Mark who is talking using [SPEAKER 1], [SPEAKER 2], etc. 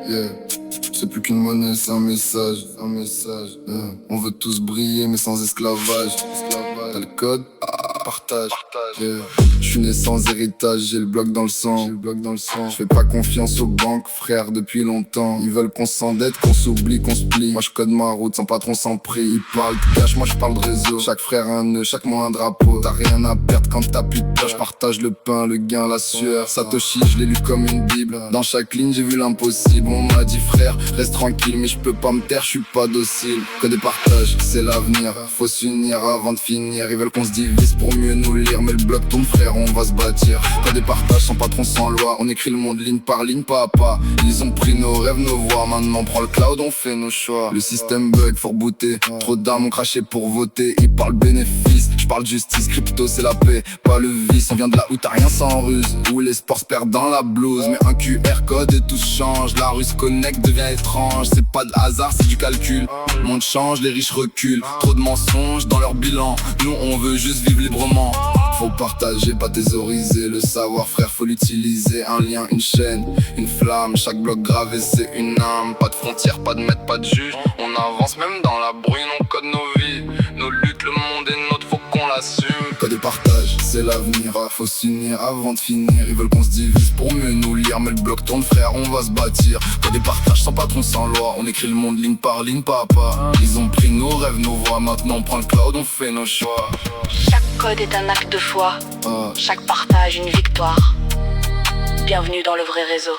[SPEAKER 1] yeah. C'est plus qu'une monnaie, c'est un message, On veut tous briller mais sans esclavage. T'as le code, partage, yeah. J'suis né sans héritage, j'ai le bloc dans le sang, J'fais pas confiance aux banques, frère, depuis longtemps. Ils veulent qu'on s'endette, qu'on s'oublie, qu'on se plie. Moi j'code ma route, sans patron, sans prix. Ils parlent de cash, moi j'parle de réseau. Chaque frère a un nœud, chaque mois un drapeau. T'as rien à perdre quand t'as plus de peur. J'partage le pain, le gain, la sueur. Satoshi, je l'ai lu comme une bible. Dans chaque ligne j'ai vu l'impossible. On m'a dit frère, reste tranquille, mais j'peux pas me taire, j'suis pas docile. Code et partage, c'est l'avenir. Faut s'unir avant de finir. Ils veulent qu'on se divise pour mieux nous lire. Mais le bloc tombe frère, on va se bâtir. Code et partage, sans patron, sans loi. On écrit le monde ligne par ligne, pas à pas. Ils ont pris nos rêves, nos voix. Maintenant on prend le cloud, on fait nos choix. Le système bug, faut rebooter. Trop d'armes ont craché pour voter. Ils parlent bénéfice, j'parle justice. Crypto c'est la paix, pas le vice. On vient de là où t'as rien sans ruse, où les sports se perdent dans la blouse. Mais un QR code et tout change. La rue se connecte, devient étrange. C'est pas de hasard, c'est du calcul. Le monde change, les riches reculent. Trop de mensonges dans leur bilan. Nous on veut juste vivre librement. Faut partager, pas thésauriser. Le savoir frère, faut l'utiliser. Un lien, une chaîne, une flamme. Chaque bloc gravé c'est une âme. Pas de frontières, pas de maître, pas de juge. On avance même dans la bruine, on code nos vies. Nos luttes, le monde est nôtre, faut qu'on l'assume. Code et partage, c'est l'avenir. Faut s'unir avant de finir. Ils veulent qu'on se divise pour mieux nous lire. Mais le bloc tourne frère, on va se bâtir. Code et partage, sans patron, sans loi. On écrit le monde ligne par ligne, pas à pas. Ils ont pris nos rêves, nos voix. Maintenant on prend le cloud, on fait nos choix.
[SPEAKER 2] Chaque code est un acte de foi. Chaque partage une victoire. Bienvenue dans le vrai réseau.